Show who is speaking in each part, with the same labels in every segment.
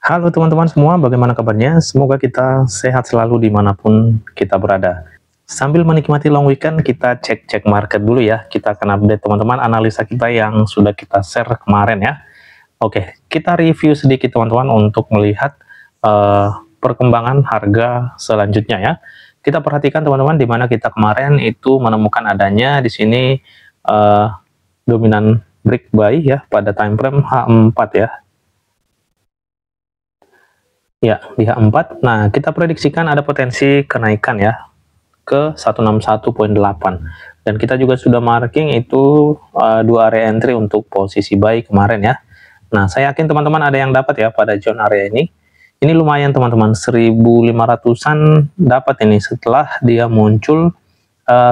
Speaker 1: Halo teman-teman semua, bagaimana kabarnya? Semoga kita sehat selalu dimanapun kita berada. Sambil menikmati long weekend, kita cek-cek market dulu ya. Kita akan update teman-teman analisa kita yang sudah kita share kemarin ya. Oke, kita review sedikit teman-teman untuk melihat eh, perkembangan harga selanjutnya ya. Kita perhatikan teman-teman di mana kita kemarin itu menemukan adanya di sini eh, dominan break buy ya pada time frame H4 ya. Ya, di H4. Nah, kita prediksikan ada potensi kenaikan ya ke 161.8. Dan kita juga sudah marking itu dua area entry untuk posisi buy kemarin ya. Nah, saya yakin teman-teman ada yang dapat ya pada zone area ini. Ini lumayan teman-teman, 1.500-an dapat ini setelah dia muncul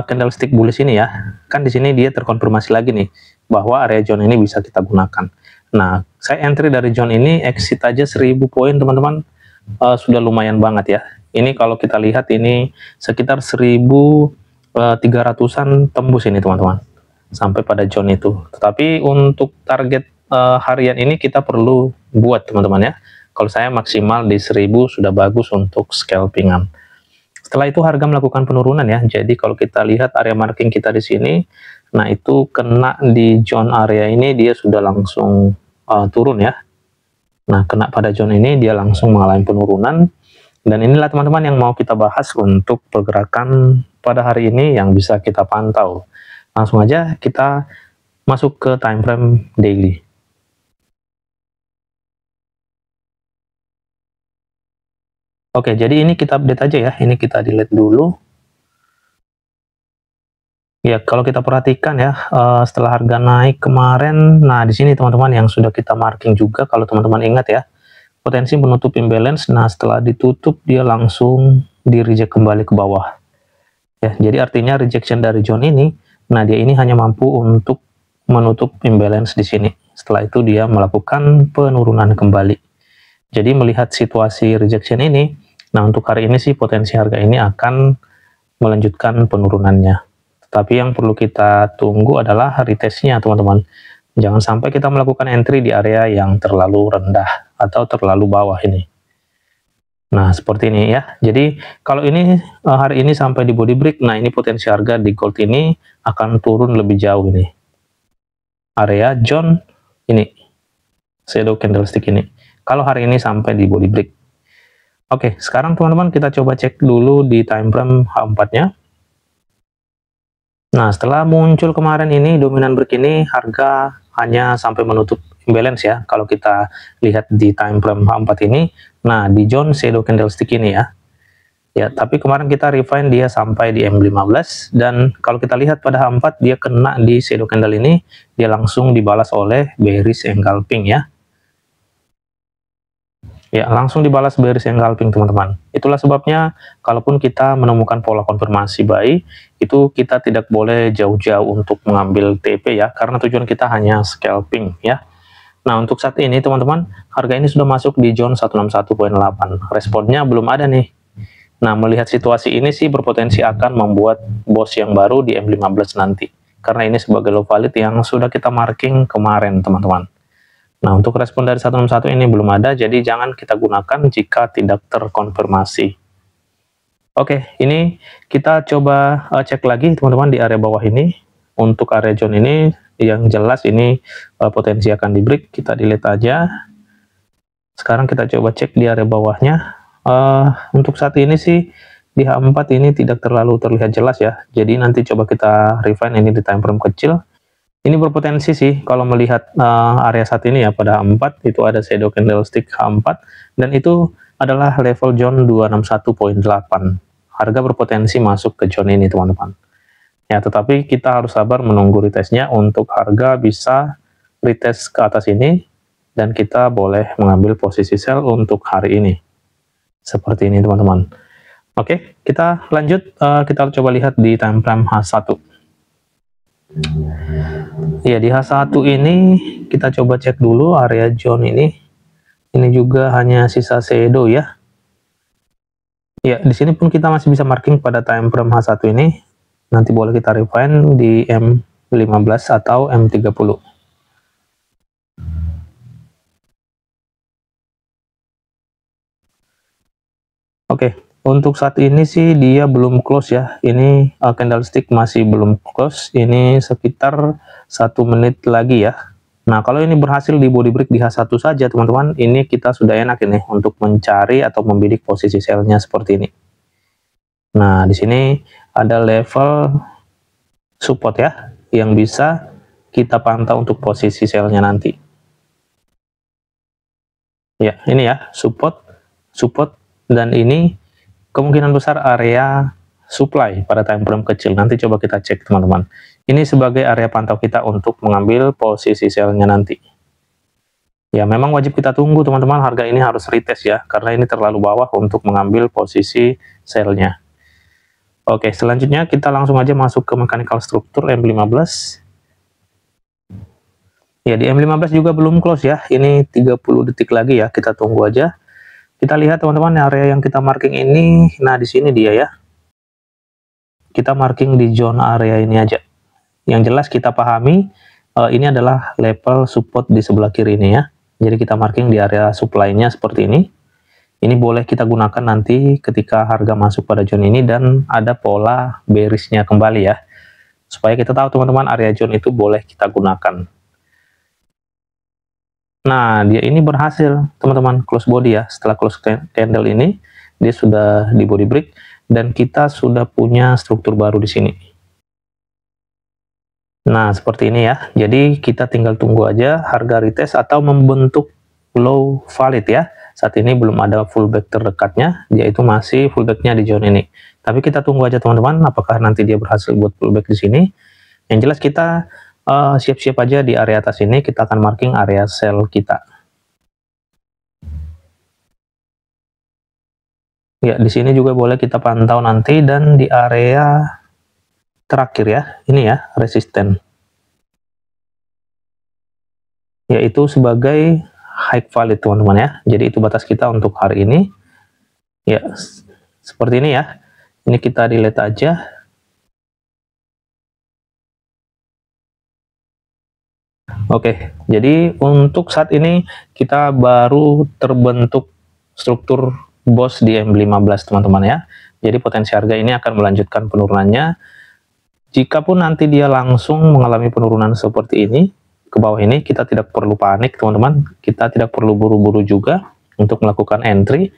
Speaker 1: candlestick bullish ini ya. Kan di sini dia terkonfirmasi lagi nih bahwa area zone ini bisa kita gunakan. Nah, saya entry dari zone ini exit aja 1.000 poin teman-teman. Sudah lumayan banget ya. Ini kalau kita lihat ini sekitar 1.300-an tembus ini teman-teman. Sampai pada zone itu. Tetapi untuk target harian ini kita perlu buat teman-teman ya. Kalau saya maksimal di 1.000 sudah bagus untuk scalpingan. Setelah itu harga melakukan penurunan ya. Jadi kalau kita lihat area marking kita di sini, nah itu kena di zone area ini dia sudah langsung turun ya. Nah, kena pada zone ini dia langsung mengalami penurunan. Dan inilah teman-teman yang mau kita bahas untuk pergerakan pada hari ini yang bisa kita pantau. Langsung aja kita masuk ke time frame daily. Oke, jadi ini kita update aja ya. Ini kita delete dulu. Ya, kalau kita perhatikan ya, setelah harga naik kemarin, nah di sini teman-teman yang sudah kita marking juga, kalau teman-teman ingat ya, potensi menutup imbalance. Nah, setelah ditutup dia langsung di reject kembali ke bawah. Ya, jadi artinya rejection dari zone ini, nah dia ini hanya mampu untuk menutup imbalance di sini. Setelah itu dia melakukan penurunan kembali. Jadi melihat situasi rejection ini, nah untuk hari ini sih potensi harga ini akan melanjutkan penurunannya. Tapi yang perlu kita tunggu adalah retestnya teman-teman. Jangan sampai kita melakukan entry di area yang terlalu rendah atau terlalu bawah ini. Nah, seperti ini ya. Jadi, kalau ini hari ini sampai di body break, nah ini potensi harga di gold ini akan turun lebih jauh ini. Area zone ini, shadow candlestick ini. Kalau hari ini sampai di body break. Oke, sekarang teman-teman kita coba cek dulu di time frame H4-nya. Nah, setelah muncul kemarin ini, dominan break ini, harga hanya sampai menutup imbalance ya. Kalau kita lihat di time frame H4 ini, nah di zone shadow candlestick ini ya. Ya, tapi kemarin kita refine dia sampai di M15, dan kalau kita lihat pada H4 dia kena di shadow candle ini, dia langsung dibalas oleh bearish engulfing ya. Ya, langsung dibalas bearish engulfing teman-teman. Itulah sebabnya kalaupun kita menemukan pola konfirmasi buy, itu kita tidak boleh jauh-jauh untuk mengambil TP ya, karena tujuan kita hanya scalping ya. Nah, untuk saat ini teman-teman, harga ini sudah masuk di zone 161.8. Responnya belum ada nih. Nah, melihat situasi ini sih berpotensi akan membuat bos yang baru di M15 nanti. Karena ini sebagai low valid yang sudah kita marking kemarin teman-teman. Nah, untuk respon dari 161 ini belum ada, jadi jangan kita gunakan jika tidak terkonfirmasi. Oke, ini kita coba cek lagi teman-teman di area bawah ini. Untuk area zone ini, yang jelas ini potensi akan di break, kita delete aja. Sekarang kita coba cek di area bawahnya. Untuk saat ini sih, di H4 ini tidak terlalu terlihat jelas ya. Jadi nanti coba kita refine ini di time frame kecil. Ini berpotensi sih kalau melihat area saat ini ya, pada H4 itu ada shadow candlestick H4 dan itu adalah level zone 261.8. Harga berpotensi masuk ke zone ini teman-teman. Ya, tetapi kita harus sabar menunggu retestnya untuk harga bisa retest ke atas ini dan kita boleh mengambil posisi sell untuk hari ini. Seperti ini teman-teman. Oke, kita lanjut, kita coba lihat di time frame H1. Ya, di H1 ini kita coba cek dulu area zone ini. Ini juga hanya sisa shadow ya. Ya, di sini pun kita masih bisa marking pada time frame H1 ini. Nanti boleh kita refine di M15 atau M30. Oke, untuk saat ini sih dia belum close ya. Ini candlestick masih belum close. Ini sekitar 1 menit lagi ya. Nah, kalau ini berhasil di body break di H1 saja, teman-teman, ini kita sudah enak ini untuk mencari atau membidik posisi sell-nya seperti ini. Nah, di sini ada level support ya, yang bisa kita pantau untuk posisi sell-nya nanti. Ya, ini ya, support, dan ini kemungkinan besar area supply pada time frame kecil. Nanti coba kita cek, teman-teman. Ini sebagai area pantau kita untuk mengambil posisi sell-nya nanti. Ya, memang wajib kita tunggu, teman-teman. Harga ini harus retest ya, karena ini terlalu bawah untuk mengambil posisi sell-nya. Oke, selanjutnya kita langsung aja masuk ke mechanical structure M15. Ya, di M15 juga belum close ya. Ini 30 detik lagi ya, kita tunggu aja. Kita lihat, teman-teman, area yang kita marking ini. Nah, di sini dia ya. Kita marking di zone area ini aja. Yang jelas kita pahami ini adalah level support di sebelah kiri ini ya. Jadi kita marking di area supply-nya seperti ini. Ini boleh kita gunakan nanti ketika harga masuk pada zone ini dan ada pola bearish-nya kembali ya. Supaya kita tahu, teman-teman, area zone itu boleh kita gunakan. Nah, dia ini berhasil, teman-teman, close body ya. Setelah close candle ini, dia sudah di body break dan kita sudah punya struktur baru di sini. Nah, seperti ini ya. Jadi kita tinggal tunggu aja harga retest atau membentuk low valid ya. Saat ini belum ada pullback terdekatnya, yaitu masih pullbacknya di zone ini. Tapi kita tunggu aja, teman-teman, apakah nanti dia berhasil buat pullback di sini. Yang jelas kita siap-siap aja di area atas ini, kita akan marking area sell kita. Ya, di sini juga boleh kita pantau nanti, dan di area terakhir ya, ini ya, resisten. Yaitu sebagai high valid, teman-teman ya. Jadi itu batas kita untuk hari ini. Ya, seperti ini ya. Ini kita delete aja. Oke, jadi untuk saat ini kita baru terbentuk struktur BOS di M15, teman-teman ya. Jadi potensi harga ini akan melanjutkan penurunannya. Jikapun nanti dia langsung mengalami penurunan seperti ini, ke bawah ini, kita tidak perlu panik, teman-teman. Kita tidak perlu buru-buru juga untuk melakukan entry.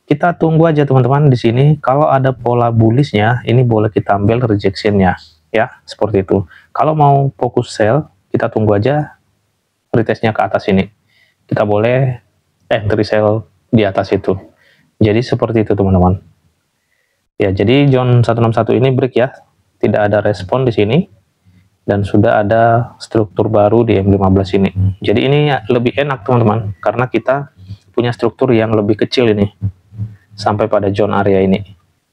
Speaker 1: Kita tunggu aja, teman-teman, di sini. Kalau ada pola bullishnya, ini boleh kita ambil rejectionnya, ya, seperti itu. Kalau mau fokus sell, kita tunggu aja retestnya ke atas ini. Kita boleh entry sell di atas itu. Jadi seperti itu, teman-teman. Ya, jadi zone 161 ini break ya. Tidak ada respon di sini. Dan sudah ada struktur baru di M15 ini. Jadi ini lebih enak, teman-teman, karena kita punya struktur yang lebih kecil ini sampai pada zone area ini.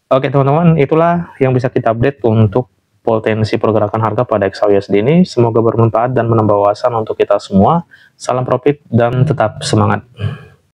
Speaker 1: Oke, teman-teman, itulah yang bisa kita update untuk potensi pergerakan harga pada XAUUSD ini. Semoga bermanfaat dan menambah wawasan untuk kita semua. Salam profit dan tetap semangat.